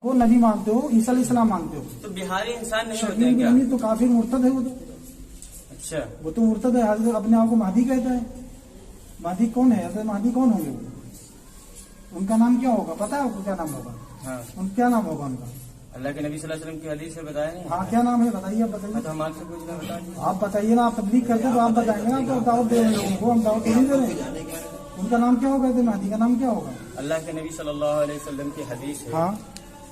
वो नबी मानते हो, ईसा अलैहिस्सलाम मानते हो, तो बिहारी इंसान नहीं होते शकील हैं क्या? बिन तो काफिर मुर्तद है। अच्छा, वो तो मुर्तद है, हज़रत अपने आप को महदी कहता है। महदी कौन है? हज़रत महदी कौन होंगे वो? उनका नाम क्या होगा? पता है आपको क्या नाम होगा? हाँ, क्या नाम होगा उनका? अल्लाह के नबी सल्लल्लाहु अलैहि वसल्लम की हदीस से बताया नहीं। हाँ, क्या नाम है बताइए, आप बताइए। तो हम आपसे पूछ रहे हैं, बताइए। आप बताइए ना, आप तबलीग करते तो आप बताएंगे ना, तो दावत दे रहे लोगों को, हम दावत नहीं दे रहे। उनका नाम क्या होगा? महदी का नाम क्या होगा? अल्लाह के नबी सल्लल्लाहु अलैहि वसल्लम की हदीस है। हाँ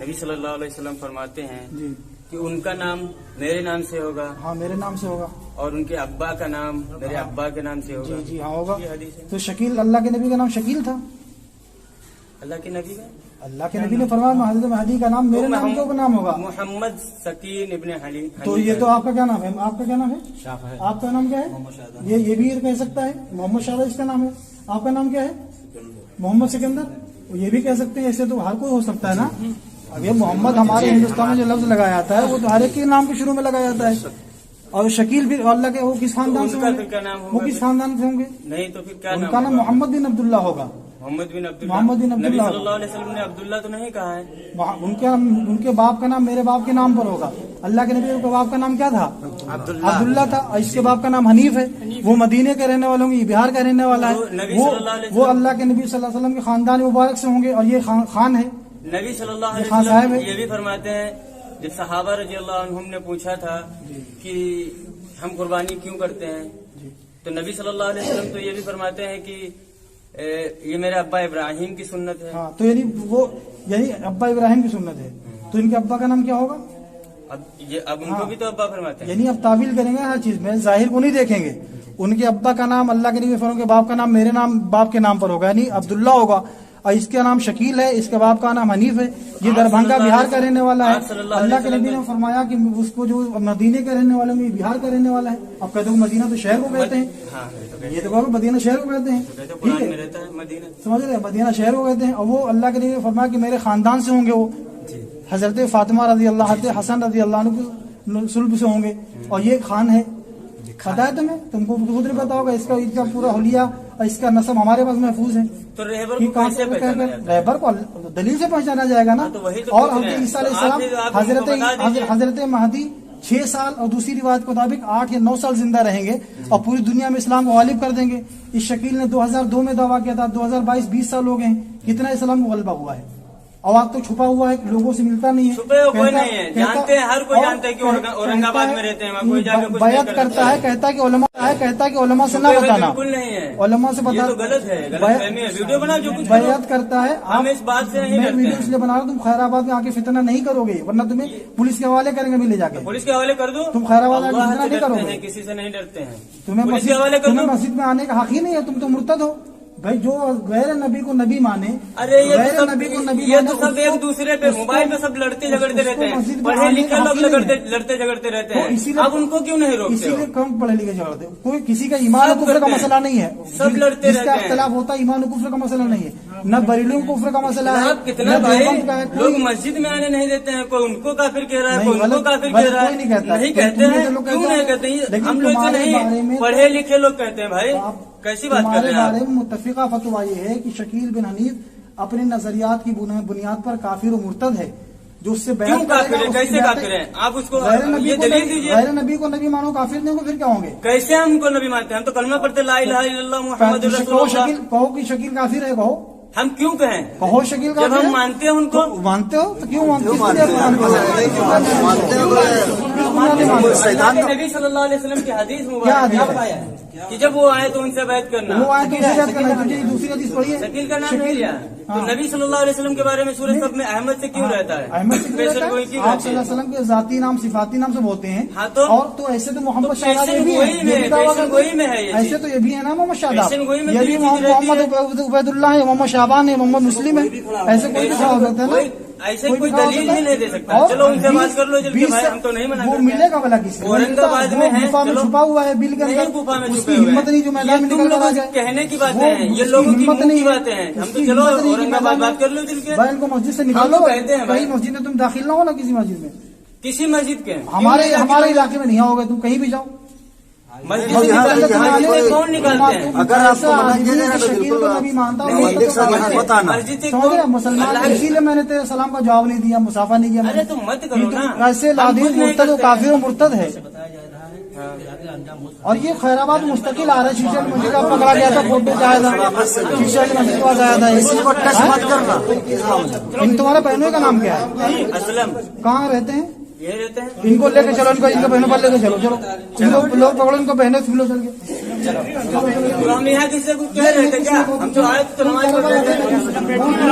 नबी सल्लल्लाहु अलैहि वसल्लम फरमाते हैं जी, कि उनका नाम मेरे नाम से होगा हाँ मेरे नाम से होगा, और उनके अब्बा का नाम मेरे अब्बा के नाम से होगा। जी जी हाँ होगा। ये हदीस है। तो शकील, अल्लाह के नबी का नाम शकील था। अल्लाह के नबी का अल्लाह के नबी ने फरमाया हज़रत महदी का नाम मेरे नाम के नाम होगा। मोहम्मद सकीन इब्ने हली। तो ये तो आपका क्या नाम है? आपका क्या नाम है? आपका नाम क्या है? ये भी कह सकता है मोहम्मद शादा, इसका नाम है। आपका नाम क्या है? मोहम्मद सिकंदर। ये भी कह सकते हैं, ऐसे तो हर कोई हो सकता है ना। अब ये मोहम्मद हमारे हिंदुस्तान में जो लफ्ज लगाया जाता है वो तो हर एक के नाम के शुरू में लगाया जाता है। और शकील भी अल्लाह के, वो किस खानदान से होंगे? क्या नाम होगा? वो किस खानदान से होंगे? नहीं तो फिर क्या उनका नाम मोहम्मद बिन अब्दुल्ला होगा। मोहम्मद बिन अब्दुल्ला। मोहम्मद बिन नबी अब्दुल्ला। सल्लल्लाहु अलैहि वसल्लम ने अब्दुल्ला तो नहीं कहा है। उनके बाप का नाम मेरे बाप के नाम पर होगा। अल्लाह के नबी के बाप का नाम क्या था? अब्दुल्ला था। और इसके बाप का नाम हनीफ है। वो मदीने के रहने वाले होंगे, ये बिहार का रहने वाला है। वो अल्लाह के नबी सल्लल्लाहु अलैहि वसल्लम के खानदान मुबारक से होंगे, और ये खान है। नबी सल्लल्लाहु अलैहि खान साहब वसल्लम है। ये भी फरमाते हैं, जब सहाबा रज़ियल्लाहु अन्हुम ने पूछा था कि हम कुर्बानी क्यों करते हैं, तो नबी सल्लल्लाहु अलैहि वसल्लम तो ये भी फरमाते हैं कि ये मेरे अब्बा इब्राहिम की सुन्नत है। हाँ, तो यही अब्बा इब्राहिम की सुन्नत है। तो इनके अब्बा का नाम क्या होगा? अब उनको भी तो अब्बा फरमाते हैं। यानी अब तावील करेंगे हर चीज में, जाहिर को नहीं देखेंगे। उनके अब्बा का नाम अल्लाह के नबी फरमाते हैं, बाप का नाम मेरे नाम बाप के नाम पर होगा, यानी अब्दुल्ला होगा। और इसका नाम शकील है, इसके बाप का नाम हनीफ है। ये दरभंगा बिहार का रहने वाला है। अल्लाह के नबी ने फरमाया कि उसको जो मदीने के रहने वाले में बिहार का रहने वाला है। अब कहते हो मदीना तो शहर को कहते हैं, ये तो कहो मदीना शहर को कहते हैं, ठीक है, समझ रहे हैं? मदीना शहर को कहते हैं। और वो अल्लाह के नबी ने फरमाया कि मेरे खानदान से होंगे। वो हजरत फातिमा रजी अल्लाह, हसन रजी अल्लाह सुल्ब से होंगे। और ये खान है, पता है तुम्हें? तुमको खुद नहीं पता होगा। इसका पूरा हुलिया और इसका नस्ब हमारे पास महफूज है। तो रहबर को कैसे पहचाना जाएगा? रहबर को दलील से पहचाना जाएगा ना। तो वही तो और हज़रत ईसा अलैहिस्सलाम, हजरत महदी 6 साल और दूसरी रिवायत के मुताबिक 8 या 9 साल जिंदा रहेंगे और पूरी दुनिया में इस्लाम को गालिब कर देंगे। इस शकील ने 2002 में दावा किया था, 2022 20 साल हो गए हैं, कितना इस्लाम को गलबा हुआ है। और आप तो छुपा हुआ है, लोगों से मिलता नहीं है। छुपे हुए कोई नहीं है, जानते हैं, हर कोई जानते हैं कि औरंगाबाद में रहते हैं, कोई जाके कुछ बयात करता है, कहता है कि उलमा से ना बताना, बिल्कुल नहीं है, उलमा से बता, तो गलत है, गलतफहमी है। वीडियो बनाओ जो कुछ बयात करता है। हम इस बात से नहीं मैं डरते वीडियो हैं। इसलिए बना रहा हूँ, तुम खैराबाद में आके फितना नहीं करोगे, वरना तुम्हें पुलिस के हवाले करेंगे मिले जाके। पुलिस के हवाले कर दो। तुम खैराबाद आके अल्लाह फितना से नहीं डरते करोगे, हैं, किसी से नहीं डरते हैं। तुम्हें पुलिस के हवाले कर दो। मस्जिद में आने का हक ही नहीं है, तुम तो मुर्तद हो भाई। जो गैर नबी को नबी माने, अरे ये गैर तो नबी को नबी ये माने, तो सब एक दूसरे पे मोबाइल पे सब लड़ते झगड़ते रहते हैं। पढ़े लिखे लोग लड़ते झगड़ते रहते हैं, अब उनको क्यों नहीं रोकते? इसीलिए कम पढ़े लिखे झगड़ते, कोई किसी का ईमान और कुफ्र का मसला नहीं है। सब लड़ते रहते हैं, इख्तिलाफ होता है, ईमान और कुफ्र का मसला नहीं है, न बरेलियों कुफ्र का मसला है। कितना भाई लोग मस्जिद में आने नहीं देते हैं, कोई उनको काफिर कह रहा है, कोई उनको काफिर कह रहा है। नहीं कहते हैं, क्यों नहीं कहते? हम लोग तो नहीं, पढ़े लिखे लोग कहते हैं। भाई कैसी बात कर रहे हैं? बारे में मुत्तफिका फतवा ये है कि शकील बिन हनीफ अपने नजरियात की बुनियाद पर काफिर और मुर्तद है। जो उससे क्यों काफिर है? कैसे काफिर है? आप उसको ये दलील दीजिए। गैर नबी को नबी मानो काफिर नहीं हो, फिर क्या होंगे? कैसे हम उनको नबी मानते हैं? हम तो कलमा पढ़ते ला इलाहा इल्लल्लाह मुहम्मदुर रसूलुल्लाह। कहो कि शकील काफिर है, कहो। हम क्यों कहें? कहो शकील जब हम मानते हैं उनको। मानते हो तो क्यों मानते हो? नबी सल्लल्लाहु अलैहि वसल्लम की हदीस मुबारक क्या बताया कि जब वो आए तो उनसे बैत करना। वो आए तो उनसे बैत करना। तुझे दूसरी हदीस पढ़ी है, शकील का नाम नहीं लिया। तो नबी सल्लल्लाहु अलैहि वसल्लम के बारे में सूरज सब में अहमद से क्यों रहता है? अहमद से क्यों रहता है? आप सल्लल्लाहु अलैहि वसल्लम के जाती नाम सिफाती नाम से होते हैं। हाँ, तो और तो ऐसे तो मोहम्मद शाहबाज भी है, ऐसे तो ये भी है ना मोहम्मद शाहबाज, ये भी मोहम्मद उबैदुल्लाह है, मोहम्मद शाहबान है, मोहम्मद मुस्लिम है। ऐसे कोई भी हो सकता है ना, ऐसे कोई दलील ही नहीं दे सकता। चलो उनसे बात कर लो जल्दी भाई, हम तो नहीं मना वो मिलेगा भला किसी? औरंगाबाद में है, गुफा में छुपा हुआ है, बिल के अंदर, गुफा में उसकी हिम्मत नहीं जो मैदान में निकल कर आ जाए। कहने की बातें हैं, ये लोगों की हिम्मत नहीं बातें हैं। हम तो चलो औरंगाबाद बात कर लो चल के, भाई इनको मस्जिद से निकालो। कहते हैं भाई मस्जिद में तुम दाखिल ना हो ना, किसी मस्जिद में, किसी मस्जिद के हमारे इलाके में नहीं आओगे तुम, कहीं भी जाओ। मस्जिद और से यहाँ निकालते यहाँ हैं, कोई- कौन निकालते हैं? अगर आपको ऐसा मना आदमी किया जाएगा तो शकील बिल्कुल को आप- नबी मानता नहीं, हूँ, मस्जिद से तो यहाँ मत आना। मस्जिद से समझ रहे हैं? कौन- मुसलमान अल्लाह के- इसीलिए मैंने तेरे सलाम का जवाब नहीं दिया, मुसाफा नहीं किया अरे मैंने। तुम मत करो ना, ऐसे हम लादीन खुद नहीं मुर्तद करते काफिर और मुर्तद है। हाँ। और ये खैराबाद मुस्तकिल आ रहा है, शीशे में मुझे का पकड़ा गया था, फोटो आया था, शीशे में मस्जिद के पास आया था। किसी को टच मत करना। इन तुम्हारे बहनों का नाम क्या है? असलम कहाँ रहते हैं? ये रहते हैं। इनको लेके चलो, इनको इनके बहनों पर लेके चलो, चलो लोग पकड़ो इनको, बहनों से मिलो चल के। तो हम यहाँ किसी को कह रहे थे क्या? हम तो आए तो नमाज पढ़ रहे थे।